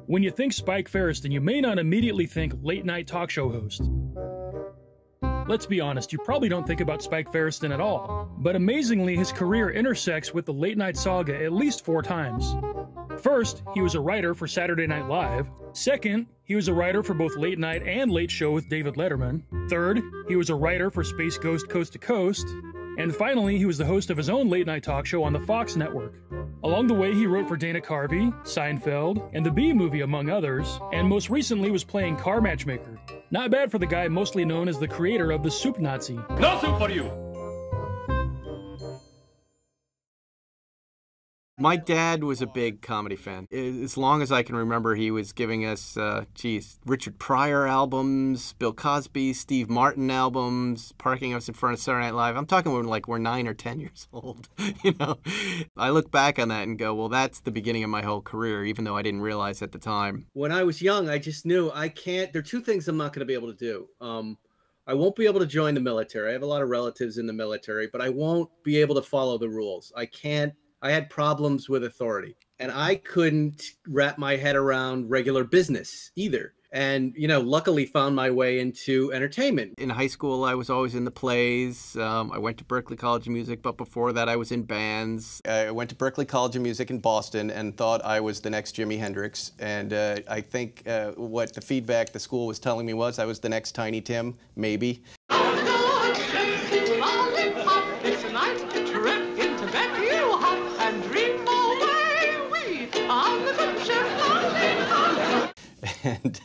When you think Spike Feresten, you may not immediately think late-night talk show host. Let's be honest, you probably don't think about Spike Feresten at all. But amazingly, his career intersects with the late-night saga at least 4 times. First, he was a writer for Saturday Night Live. Second, he was a writer for both Late Night and Late Show with David Letterman. Third, he was a writer for Space Ghost Coast to Coast. And finally, he was the host of his own late-night talk show on the Fox network. Along the way, he wrote for Dana Carvey, Seinfeld, and The Bee Movie, among others, and most recently was playing Car Matchmaker. Not bad for the guy mostly known as the creator of the Soup Nazi. No soup for you! My dad was a big comedy fan. As long as I can remember, he was giving us, Richard Pryor albums, Bill Cosby, Steve Martin albums, parking us in front of Saturday Night Live. I'm talking when we're 9 or 10 years old. I look back on that and go, well, that's the beginning of my whole career, even though I didn't realize at the time. When I was young, I just knew I can't. There are 2 things I'm not going to be able to do. I won't be able to join the military. I have a lot of relatives in the military, but I won't be able to follow the rules. I can't. I had problems with authority, and I couldn't wrap my head around regular business either. And, luckily found my way into entertainment. In high school, I was always in the plays. I went to Berklee College of Music, but before that, I was in bands. I went to Berklee College of Music in Boston and thought I was the next Jimi Hendrix. And I think what the feedback the school was telling me was I was the next Tiny Tim, maybe. And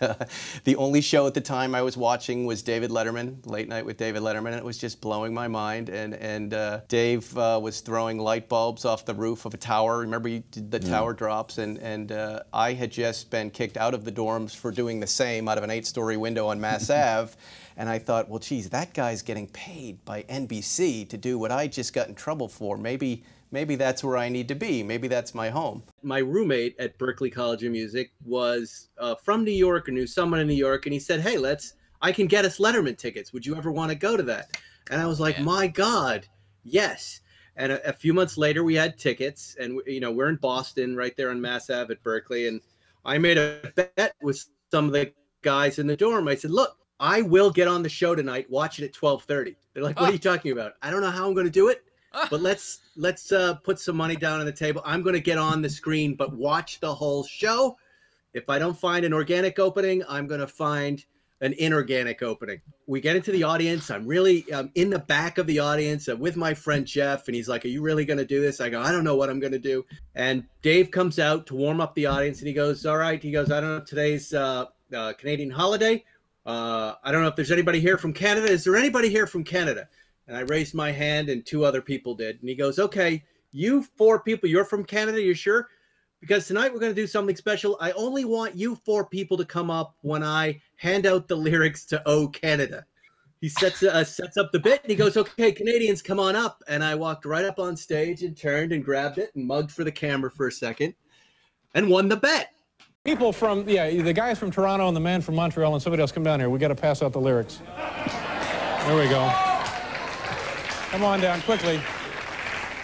the only show at the time I was watching was David Letterman, Late Night with David Letterman, and it was just blowing my mind. And Dave was throwing light bulbs off the roof of a tower. Remember he did the tower drops? And I had just been kicked out of the dorms for doing the same out of an 8-story window on Mass Ave. And I thought, well, geez, that guy's getting paid by NBC to do what I just got in trouble for. Maybe that's where I need to be. Maybe that's my home. My roommate at Berklee College of Music was from New York, or knew someone in New York, and he said, hey, I can get us Letterman tickets. Would you ever want to go to that? And I was like, my God, yes. And a few months later, we had tickets, and we're in Boston, right there on Mass Ave at Berklee, and I made a bet with some of the guys in the dorm. I said, look, I will get on the show tonight, watch it at 12:30. They're like, what are you talking about? I don't know how I'm going to do it. But let's put some money down on the table. I'm going to get on the screen, but watch the whole show. If I don't find an organic opening, I'm going to find an inorganic opening. We get into the audience. I'm in the back of the audience with my friend Jeff, and he's like, are you really going to do this? I go, I don't know what I'm going to do. And Dave comes out to warm up the audience, and he goes, all right. He goes, I don't know, today's Canadian holiday. I don't know if there's anybody here from Canada. Is there anybody here from Canada? And I raised my hand, and 2 other people did. And he goes, okay, you 4 people, you're from Canada, you sure? Because tonight we're going to do something special. I only want you 4 people to come up when I hand out the lyrics to Oh Canada. He sets up the bit, and he goes, okay, Canadians, come on up. And I walked right up on stage and turned and grabbed it and mugged for the camera for a second and won the bet. People from, the guys from Toronto and the man from Montreal and somebody else, come down here. We got to pass out the lyrics. There we go. Come on down, quickly.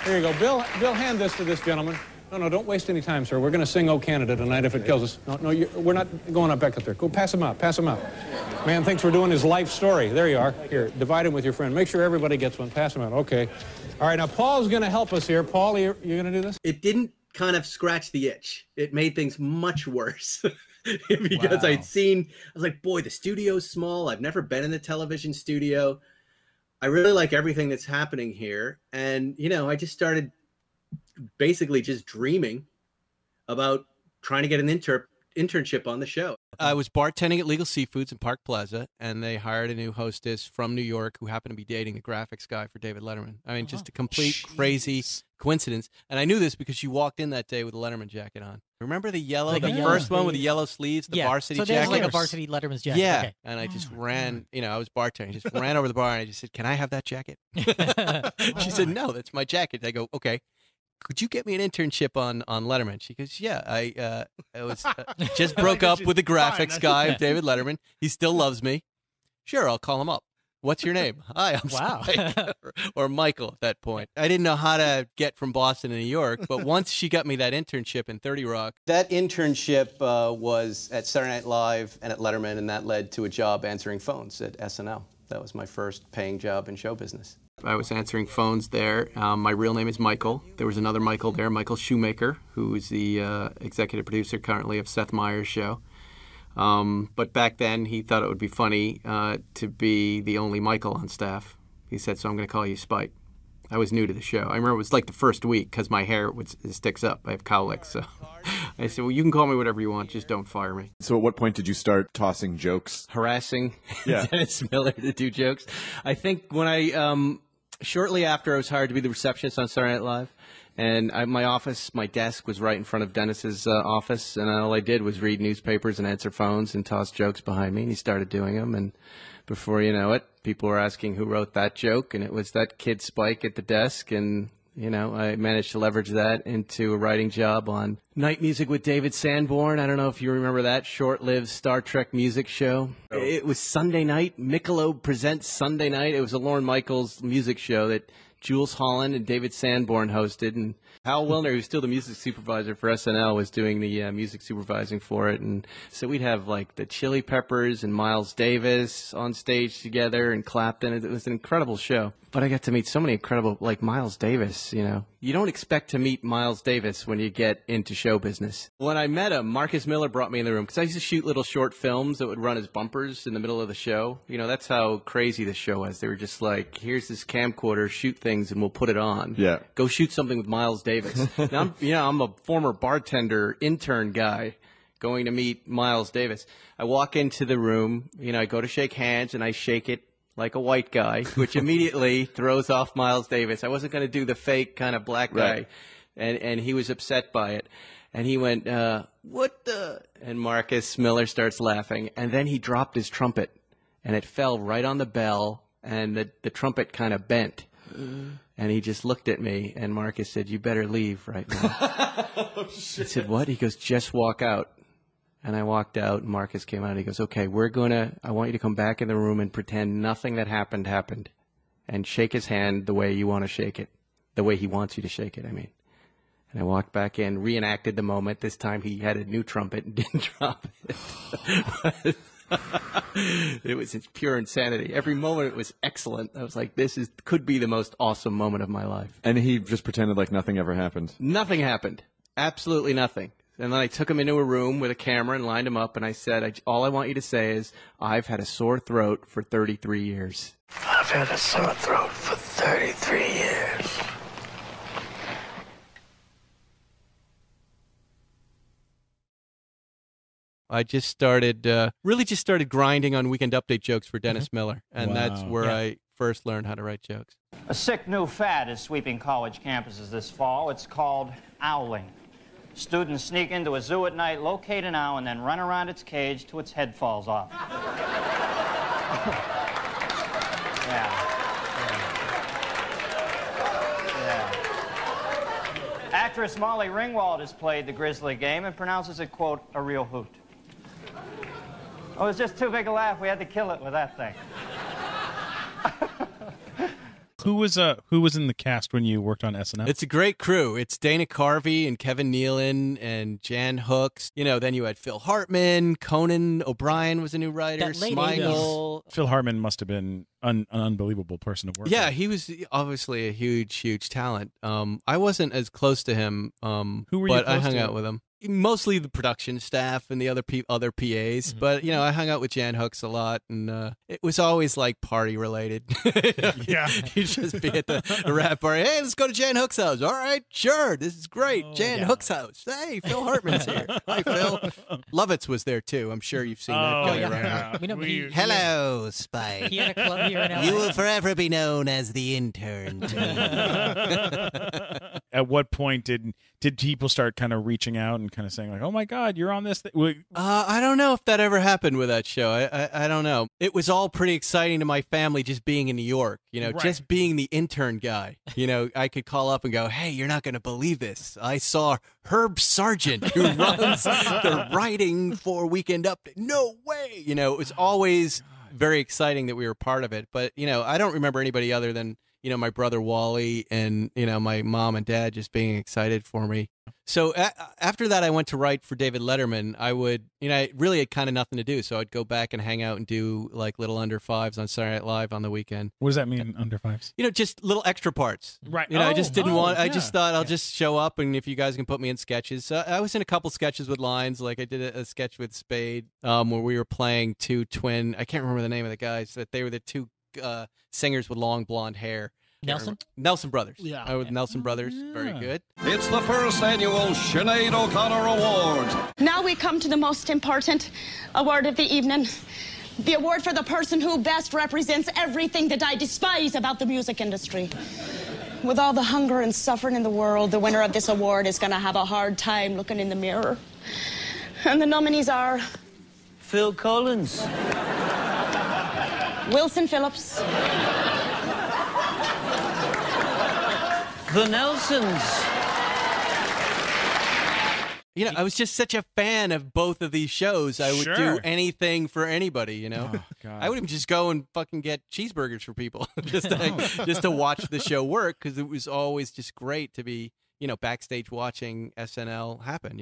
Here you go. Bill, hand this to this gentleman. No, don't waste any time, sir. We're going to sing Oh Canada tonight if it kills us. No, we're not going up back up there. Go pass him out, pass him out. Man thinks we're doing his life story. There you are. Here, divide him with your friend. Make sure everybody gets one. Pass him out. Okay. All right, now Paul's going to help us here. Paul, you going to do this? It didn't kind of scratch the itch. It made things much worse. Because I was like, boy, the studio's small. I've never been in the television studio. I really like everything that's happening here. And, I just started basically just dreaming about trying to get an internship on the show. I was bartending at Legal Seafoods in Park Plaza, and they hired a new hostess from New York who happened to be dating the graphics guy for David Letterman. I mean, just a complete crazy coincidence. And I knew this because she walked in that day with a Letterman jacket on. Remember the yellow, first one with the yellow sleeves, the varsity jacket? So there's like a varsity Letterman's jacket. Yeah. Okay. And I just ran, I was bartending. Just ran over the bar and I just said, can I have that jacket? She said, no, that's my jacket. I go, okay. Could you get me an internship on Letterman? She goes, yeah, I was just broke up with the graphics guy, David Letterman. He still loves me. Sure, I'll call him up. What's your name? Hi, I'm Wow. Spike. or Michael at that point. I didn't know how to get from Boston to New York, but once she got me that internship in 30 Rock. That internship was at Saturday Night Live and at Letterman, and that led to a job answering phones at SNL. That was my first paying job in show business. I was answering phones there. My real name is Michael. There was another Michael there, Michael Shoemaker, who is the executive producer currently of Seth Meyers' show. But back then, he thought it would be funny to be the only Michael on staff. He said, so I'm going to call you Spike. I was new to the show. I remember it was like the first week because my hair sticks up. I have cowlicks. So I said, well, you can call me whatever you want. Just don't fire me. So at what point did you start tossing jokes? Harassing Dennis Miller to do jokes. I think when shortly after I was hired to be the receptionist on Saturday Night Live, and my desk was right in front of Dennis's office, and all I did was read newspapers and answer phones and toss jokes behind me, and he started doing them, and before you know it, people were asking who wrote that joke, and it was that kid Spike at the desk, and I managed to leverage that into a writing job on Night Music with David Sanborn. I don't know if you remember that short-lived Star Trek music show. Oh. It was Sunday night. Michelob presents Sunday night. It was a Lorne Michaels music show that Jules Holland and David Sanborn hosted, and Hal Wilner, who's still the music supervisor for SNL, was doing the music supervising for it. And so we'd have like the Chili Peppers and Miles Davis on stage together and Clapton. It was an incredible show. But I got to meet so many incredible, like Miles Davis, You don't expect to meet Miles Davis when you get into show business. When I met him, Marcus Miller brought me in the room because I used to shoot little short films that would run as bumpers in the middle of the show. That's how crazy the show was. They were just like, here's this camcorder, shoot things and we'll put it on. Yeah. Go shoot something with Miles Davis. Now, I'm a former bartender, intern guy going to meet Miles Davis. I walk into the room, I go to shake hands and I shake it like a white guy, which immediately throws off Miles Davis. I wasn't going to do the fake kind of black guy, right. and he was upset by it. And he went, what the? And Marcus Miller starts laughing, and then he dropped his trumpet, and it fell right on the bell, and the trumpet kind of bent. And he just looked at me, and Marcus said, you better leave right now. Oh, shit. I said, what? He goes, just walk out. And I walked out, and Marcus came out, and he goes, okay, I want you to come back in the room and pretend nothing that happened, and shake his hand the way you want to shake it, the way he wants you to shake it, I mean. And I walked back in, reenacted the moment. This time he had a new trumpet and didn't drop it. It was pure insanity. Every moment it was excellent. I was like, could be the most awesome moment of my life. And he just pretended like nothing ever happened. Nothing happened. Absolutely nothing. And then I took him into a room with a camera and lined him up, and I said, all I want you to say is, I've had a sore throat for 33 years. I've had a sore throat for 33 years. I just started, grinding on Weekend Update jokes for Dennis Miller, and that's where I first learned how to write jokes. A sick new fad is sweeping college campuses this fall. It's called owling. Students sneak into a zoo at night, locate an owl, and then run around its cage till its head falls off. Actress Molly Ringwald has played the grisly game and pronounces it, quote, a real hoot. Oh, it was just too big a laugh. We had to kill it with that thing. Who was in the cast when you worked on SNL? It's a great crew. It's Dana Carvey and Kevin Nealon and Jan Hooks. Then you had Phil Hartman, Conan O'Brien was a new writer, Smigel. Phil Hartman must have been an unbelievable person to work with. Yeah, he was obviously a huge talent. I wasn't as close to him, Who were you but close I hung to? out with him. Mostly the production staff and the other PAs, Mm-hmm. but I hung out with Jan Hooks a lot, and it was always like party related. Yeah, you'd just be at the rap party. Hey, let's go to Jan Hooks' house. All right, sure, this is great. Jan Hooks' house. Hey, Phil Hartman's here. Hi, Phil. Lovitz was there too. I'm sure you've seen that guy around. Hello, Spike. He had a club here in LA. You will forever be known as the intern. At what point did people start kind of reaching out and kind of saying like, "Oh my God, you're on this thing"? I don't know if that ever happened with that show. I don't know. It was all pretty exciting to my family just being in New York. Right. Just being the intern guy. I could call up and go, "Hey, you're not going to believe this. I saw Herb Sargent, who runs the writing for Weekend Update." No way. It was always very exciting that we were part of it. But, I don't remember anybody other than, my brother Wally and, my mom and dad just being excited for me. So after that, I went to write for David Letterman. I would, I really had kind of nothing to do. So I'd go back and hang out and do like little under fives on Saturday Night Live on the weekend. What does that mean, under fives? Just little extra parts. Right. I just didn't want, I just thought I'll just show up and if you guys can put me in sketches. So I was in a couple sketches with lines. Like I did a sketch with Spade where we were playing two twin, I can't remember the name of the guys, that they were the two singers with long blonde hair. Nelson Brothers. Yeah. With Nelson Brothers. Very good. It's the first annual Sinead O'Connor Award. Now we come to the most important award of the evening. The award for the person who best represents everything that I despise about the music industry. With all the hunger and suffering in the world, the winner of this award is going to have a hard time looking in the mirror. And the nominees are... Phil Collins. Wilson Phillips. The Nelsons. I was just such a fan of both of these shows. I would do anything for anybody, Oh, God. I would even just go and fucking get cheeseburgers for people just to watch the show work because it was always just great to be, backstage watching SNL happen,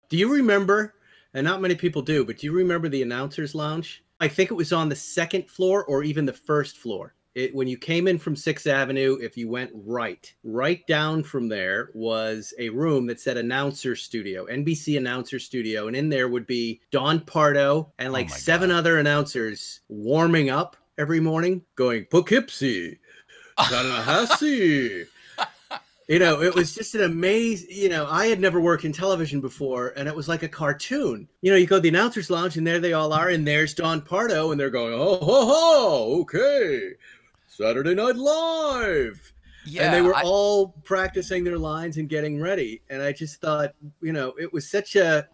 Do you remember, and not many people do, but do you remember the announcer's lounge? I think it was on the second floor or even the first floor. When you came in from 6th Avenue, if you went right down from there was a room that said announcer studio, NBC announcer studio. And in there would be Don Pardo and like 7 other announcers warming up every morning going, Poughkeepsie, Tallahassee. It was just an amazing, I had never worked in television before, and it was like a cartoon. You go to the announcer's lounge, and there they all are, and there's Don Pardo, and they're going, oh, ho, ho, okay, Saturday Night Live. Yeah, and they were all practicing their lines and getting ready, and I just thought, it was such a...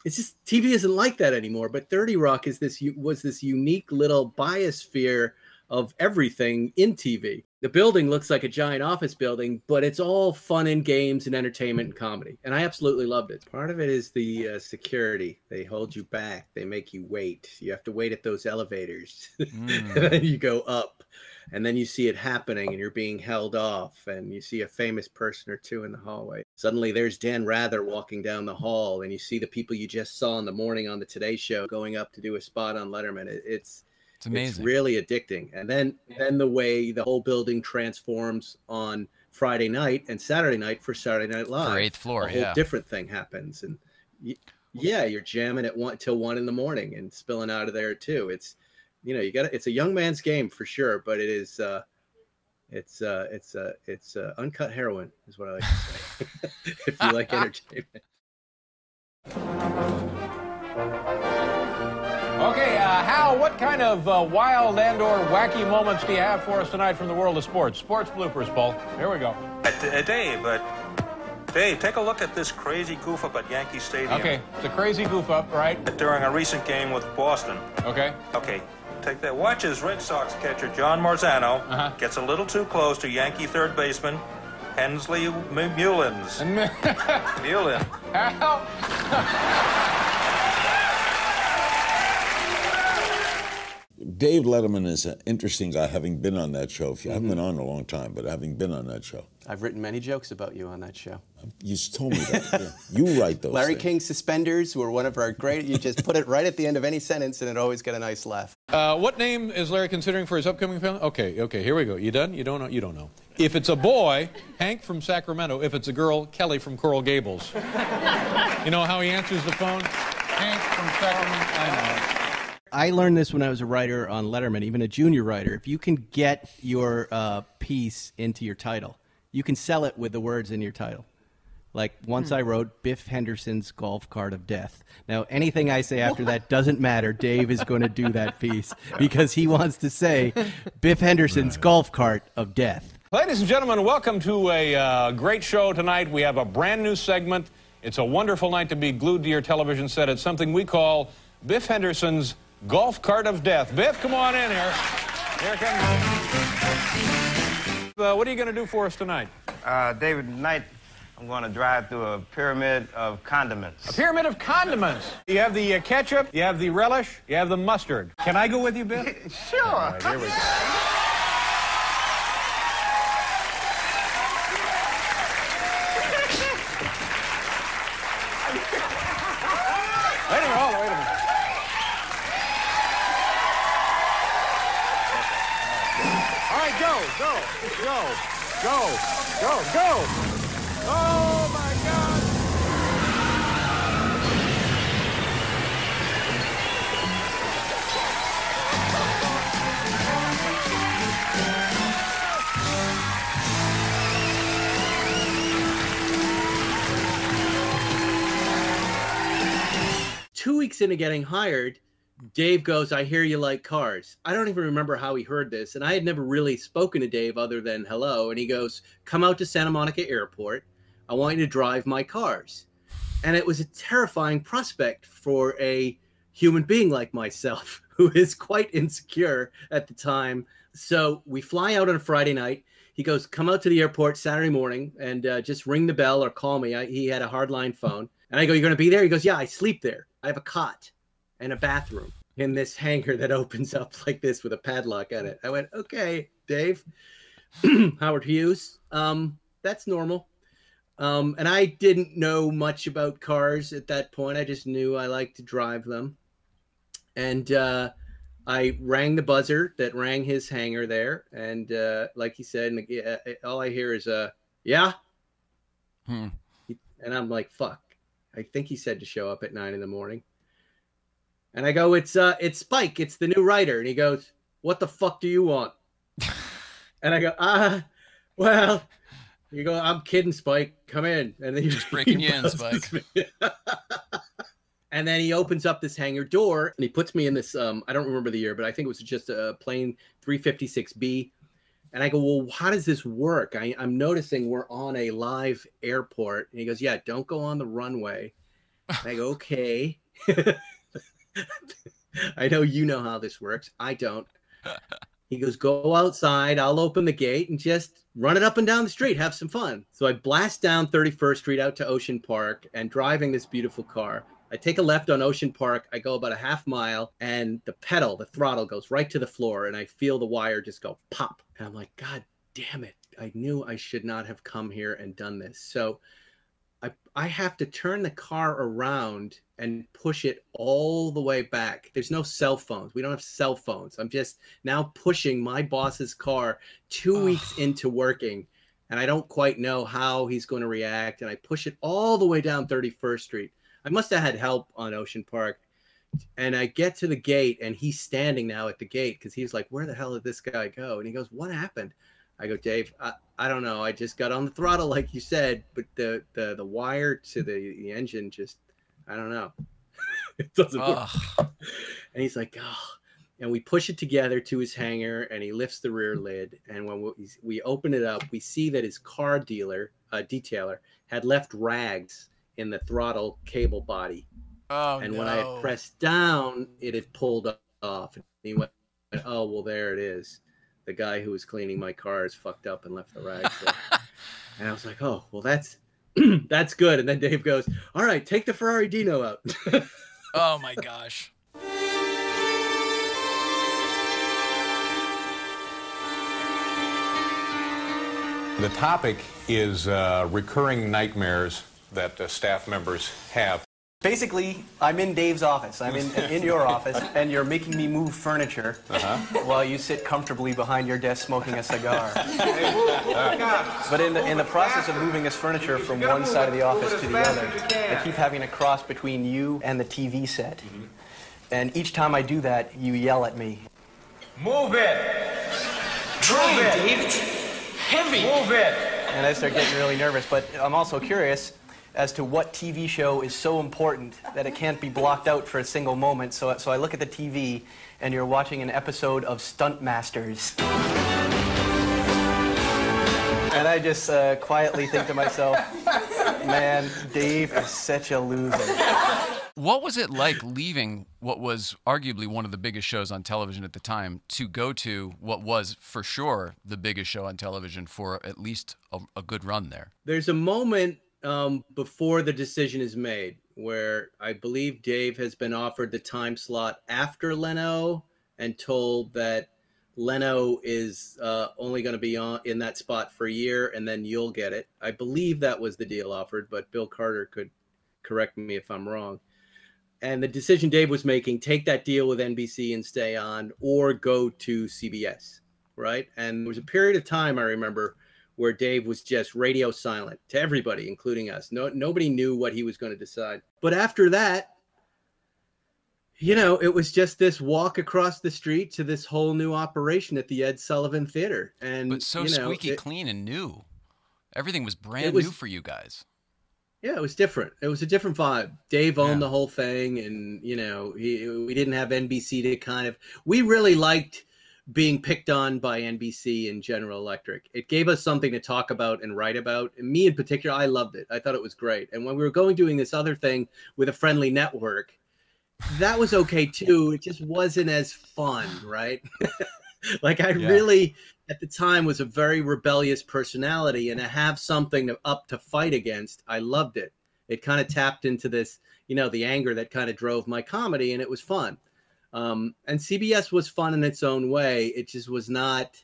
It's just, TV isn't like that anymore, but 30 Rock was this unique little biosphere of everything in TV. The building looks like a giant office building, but it's all fun and games and entertainment and comedy. And I absolutely loved it. Part of it is the security. They hold you back. They make you wait. You have to wait at those elevators. And then you go up. And then you see it happening and you're being held off. And you see a famous person or two in the hallway. Suddenly there's Dan Rather walking down the hall. And you see the people you just saw in the morning on the Today Show going up to do a spot on Letterman. It's amazing. It's really addicting. And then the way the whole building transforms on Friday night and Saturday night for Saturday Night Live. For 8th floor, a whole different thing happens. And you're jamming at 1 till 1 in the morning and spilling out of there too. It's, it's a young man's game for sure, but it is, it's uncut heroin is what I like to say. If you like entertainment. Okay, Hal, what kind of wild and/or wacky moments do you have for us tonight from the world of sports? Sports bloopers, Paul. Here we go. Dave, take a look at this crazy goof up at Yankee Stadium. Okay, it's a crazy goof up, right? During a recent game with Boston. Okay. Okay, take that. Watch as Red Sox catcher John Marzano gets a little too close to Yankee third baseman Hensley Mullins. Mullin. Hal? Dave Letterman is an interesting guy, having been on that show. If you haven't been on in a long time, but having been on that show. I've written many jokes about you on that show. You told me that. Yeah. You write those Larry things. King's suspenders were one of our great... You just put it right at the end of any sentence, and it always got a nice laugh. What name is Larry considering for his upcoming film? Okay, here we go. You done? You don't know? You don't know. If it's a boy, Hank from Sacramento. If it's a girl, Kelly from Coral Gables. You know how he answers the phone? Hank from Sacramento. I know. I learned this when I was a writer on Letterman, even a junior writer. If you can get your piece into your title, you can sell it with the words in your title. Like once I wrote Biff Henderson's Golf Cart of Death. Now, anything I say after that doesn't matter. Dave is going to do that piece because he wants to say Biff Henderson's Golf Cart of Death. Ladies and gentlemen, welcome to a great show tonight. We have a brand new segment. It's a wonderful night to be glued to your television set. It's something we call Biff Henderson's Golf Cart of Death. Biff, come on in here. Here comes. What are you going to do for us tonight? David, tonight I I'm going to drive through a pyramid of condiments. A pyramid of condiments. You have the ketchup, you have the relish, you have the mustard. Can I go with you, Bill? Sure. All right, here we go. Wait a minute. All right, go. Oh, my God. Two weeks into getting hired, Dave goes, I hear you like cars. I don't even remember how he heard this. And I had never really spoken to Dave other than hello. And he goes, come out to Santa Monica Airport. I want you to drive my cars. And it was a terrifying prospect for a human being like myself, who is quite insecure at the time. So we fly out on a Friday night. He goes, come out to the airport Saturday morning and just ring the bell or call me. He had a hardline phone. And I go, you're going to be there? He goes, yeah, I sleep there. I have a cot and a bathroom in this hangar that opens up like this with a padlock on it. I went, okay, Dave. Howard Hughes. That's normal. And I didn't know much about cars at that point. I just knew I liked to drive them. And I rang the buzzer that rang his hangar there. And like he said, all I hear is, yeah. And I'm like, fuck. I think he said to show up at 9 a.m. And I go, it's Spike. It's the new writer. And he goes, what the fuck do you want? And I go, well, you go, I'm kidding, Spike. Come in. And then just breaking you in, Spike. And then he opens up this hangar door and he puts me in this, I don't remember the year, but I think it was just a plane 356B. And I go, well, how does this work? I'm noticing we're on a live airport. And he goes, yeah, don't go on the runway. And I go, okay. I know you know how this works. I don't. He goes, go outside. I'll open the gate and just run it up and down the street. Have some fun. So I blast down 31st Street out to Ocean Park and driving this beautiful car. I take a left on Ocean Park. I go about a half mile and the throttle goes right to the floor. And I feel the wire just go pop. And I'm like, God damn it. I knew I should not have come here and done this. So I have to turn the car around and push it all the way back. There's no cell phones. We don't have cell phones. I'm just now pushing my boss's car 2 weeks into working. And I don't quite know how he's going to react. And I push it all the way down 31st Street. I must have had help on Ocean Park. And I get to the gate and he's standing now at the gate because he's like, where the hell did this guy go? And he goes, what happened? I go, Dave, I don't know. I just got on the throttle like you said, but the wire to the engine just, I don't know. It doesn't work. And he's like, oh. And we push it together to his hangar and he lifts the rear lid. And when we open it up, we see that his car detailer had left rags in the throttle cable body. Oh, and when I had pressed down, it had pulled off. And he went, oh, well, there it is. The guy who was cleaning my car is fucked up and left the rags there. And I was like, oh, well, that's good. And then Dave goes, all right, take the Ferrari Dino out. Oh, my gosh. The topic is recurring nightmares that staff members have. Basically, I'm in Dave's office. I'm in your office, and you're making me move furniture while you sit comfortably behind your desk smoking a cigar. But in the process of moving this furniture from one side of the office to the other, I keep having to cross between you and the TV set. And each time I do that, you yell at me. Move it! Try it, Dave. It's heavy. Move it! And I start getting really nervous, but I'm also curious as to what TV show is so important that it can't be blocked out for a single moment. So I look at the TV, and you're watching an episode of Stunt Masters. And I just quietly think to myself, man, Dave is such a loser. What was it like leaving what was arguably one of the biggest shows on television at the time to go to what was, for sure, the biggest show on television for at least a good run there? There's a moment before the decision is made, where I believe Dave has been offered the time slot after Leno and told that Leno is only going to be in that spot for a year and then you'll get it. I believe that was the deal offered, but Bill Carter could correct me if I'm wrong. And the decision Dave was making, take that deal with NBC and stay on, or go to CBS, right? And there was a period of time, I remember, where Dave was just radio silent to everybody, including us. Nobody knew what he was going to decide. But after that, you know, it was just this walk across the street to this whole new operation at the Ed Sullivan Theater. And but so you know, squeaky clean and new. Everything was brand new for you guys. Yeah, it was different. It was a different vibe. Dave owned the whole thing, and you know, we didn't have NBC to kind of. We really liked being picked on by NBC and General Electric. It gave us something to talk about and write about. And me in particular, I loved it. I thought it was great. And when we were doing this other thing with a friendly network, that was okay too. It just wasn't as fun, right? Like I really, at the time, was a very rebellious personality, and to have something up to fight against, I loved it. It kind of tapped into this, you know, the anger that kind of drove my comedy, and it was fun. And CBS was fun in its own way. It just was not,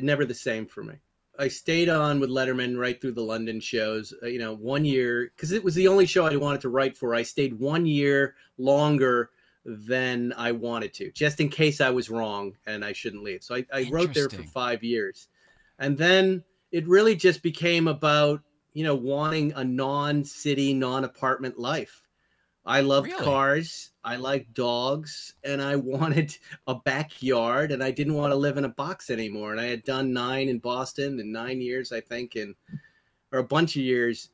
never the same for me. I stayed on with Letterman right through the London shows, you know, 1 year, because it was the only show I wanted to write for. I stayed 1 year longer than I wanted to, just in case I was wrong and I shouldn't leave. So I wrote there for 5 years. And then it really just became about, you know, wanting a non-city, non-apartment life. I loved cars, I liked dogs, and I wanted a backyard, and I didn't want to live in a box anymore. And I had done 9 in Boston and 9 years, I think, or a bunch of years,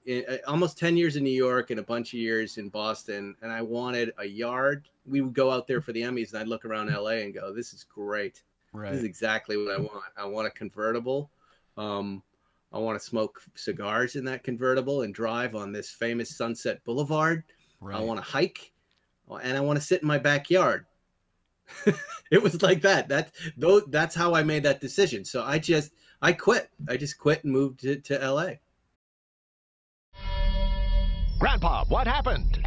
almost 10 years in New York and a bunch of years in Boston. And I wanted a yard. We would go out there for the Emmys, and I'd look around LA and go, this is great. Right. This is exactly what I want. I want a convertible. I want to smoke cigars in that convertible and drive on this famous Sunset Boulevard. Right. I want to hike, and I want to sit in my backyard. It was like that. That's how I made that decision. So I quit. I just quit and moved to LA. Grandpa, what happened?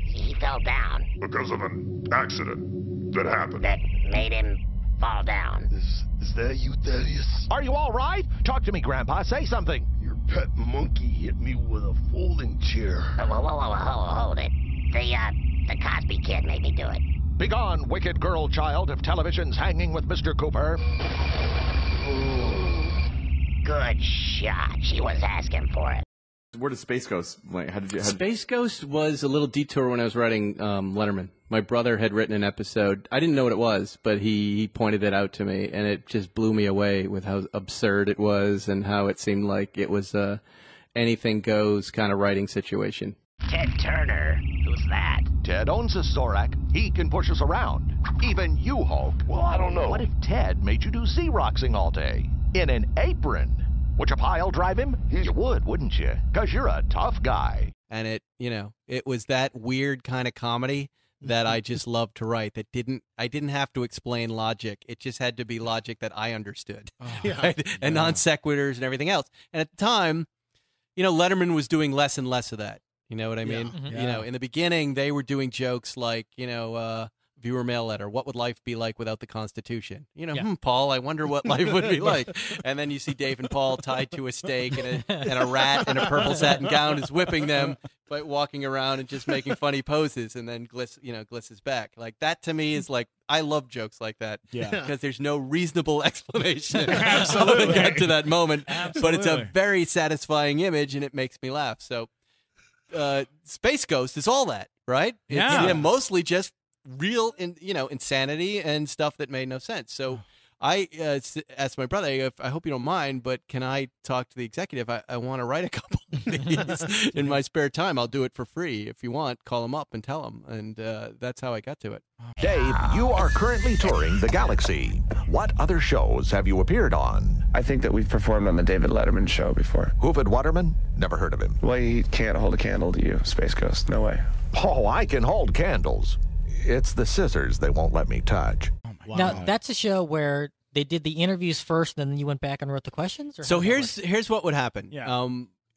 He fell down. Because of an accident that happened. That made him fall down. Is that you, Thaddeus? Are you all right? Talk to me, Grandpa. Say something. Your pet monkey hit me with a folding chair. Hold it. The Cosby Kid made me do it. Begone, wicked girl child of television's hanging with Mr. Cooper. Ooh, good shot. She was asking for it. Where did Space Ghost? Like, Space Ghost was a little detour when I was writing Letterman. My brother had written an episode. I didn't know what it was, but he pointed it out to me, and it just blew me away with how absurd it was and how it seemed like it was a anything goes kind of writing situation. Ted Turner. Who's that? Ted owns a Zorak. He can push us around. Even you, Hulk. Well, I don't know. What if Ted made you do Xeroxing all day? In an apron? Would your pile drive him? You would, wouldn't you? Because you're a tough guy. And it was that weird kind of comedy that I just loved to write. I didn't have to explain logic. It just had to be logic that I understood. Right? And non sequiturs and everything else. And at the time, Letterman was doing less and less of that. You know what I mean? Yeah. In the beginning, they were doing jokes like, viewer mail letter. What would life be like without the Constitution? Paul, I wonder what life would be like. And then you see Dave and Paul tied to a stake, and a rat in a purple satin gown is whipping them by walking around and just making funny poses. And then Gliss is back. Like that to me is like, I love jokes like that. Yeah. Because there's no reasonable explanation how to get to that moment. Absolutely. But it's a very satisfying image, and it makes me laugh. So Space Ghost is all that, right? It's mostly just real, insanity and stuff that made no sense. So I asked my brother, I hope you don't mind, but can I talk to the executive? I want to write a couple of these in my spare time. I'll do it for free. If you want, call him up and tell him. And that's how I got to it. Dave, you are currently touring the galaxy. What other shows have you appeared on? I think that we've performed on the David Letterman show before. Hoovid Waterman? Never heard of him. Well, he can't hold a candle to you, Space Ghost. No way. Oh, I can hold candles. It's the scissors they won't let me touch. Oh my God. Now, that's a show where they did the interviews first, and then you went back and wrote the questions? Or so here's what would happen. Yeah.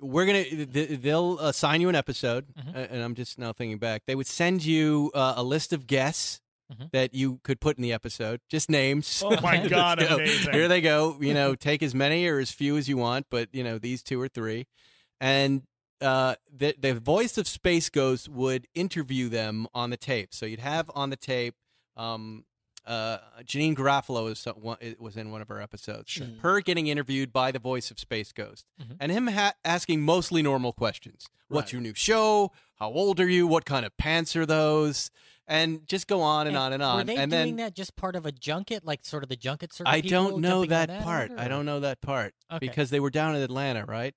they'll assign you an episode, and I'm just now thinking back. They would send you a list of guests that you could put in the episode, just names. Oh my God, amazing! Here they go. Take as many or as few as you want, but these 2 or 3, and the voice of Space Ghost would interview them on the tape. So you'd have on the tape. Janine Garofalo was in one of her episodes. Sure. Her getting interviewed by the voice of Space Ghost, and him asking mostly normal questions. What's your new show? How old are you? What kind of pants are those? And just go on and on and on. Were they and doing then, that just part of a junket, like sort of the junket sort of I people don't know jumping on that part. order, I don't know that part Okay. because they were down in Atlanta, right?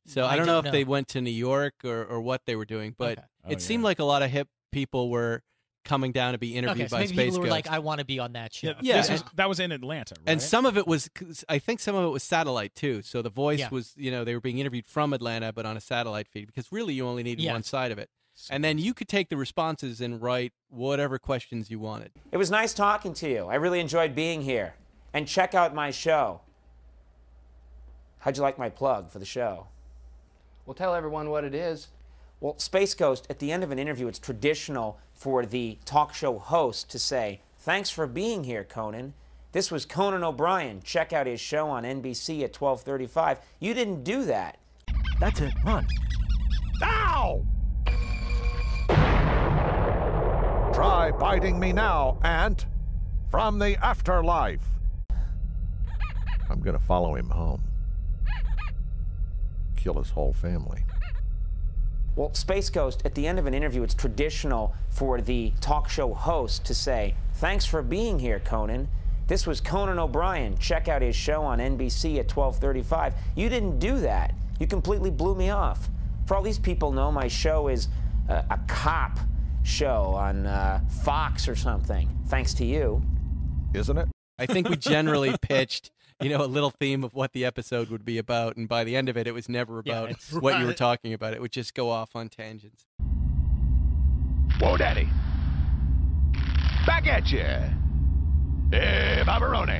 So I don't know if they went to New York or what they were doing, but it seemed like a lot of hip people were coming down to be interviewed so by maybe Space people were Ghost. like, I want to be on that show. Yeah, that was in Atlanta, right? And some of it was, I think some of it was satellite too. So the voice Yeah. was, they were being interviewed from Atlanta, but on a satellite feed because really you only needed one side of it. And then you could take the responses and write whatever questions you wanted. It was nice talking to you. I really enjoyed being here. And check out my show. How'd you like my plug for the show? Well, tell everyone what it is. Well, Space Ghost, at the end of an interview, it's traditional for the talk show host to say, "Thanks for being here, Conan. This was Conan O'Brien. Check out his show on NBC at 12:35. You didn't do that." That's it. Run. Ow! Try biting me now, ant. From the afterlife. I'm gonna follow him home. Kill his whole family. Well, Space Ghost, at the end of an interview, it's traditional for the talk show host to say, "Thanks for being here, Conan. This was Conan O'Brien. Check out his show on NBC at 12:35. You didn't do that. You completely blew me off. For all these people know, my show is a cop show on Fox or something, thanks to you." Isn't it? I think we generally pitched, a little theme of what the episode would be about, and by the end of it, it was never about what you were talking about. It would just go off on tangents. Whoa, Daddy. Back at you. Hey, Barbarone.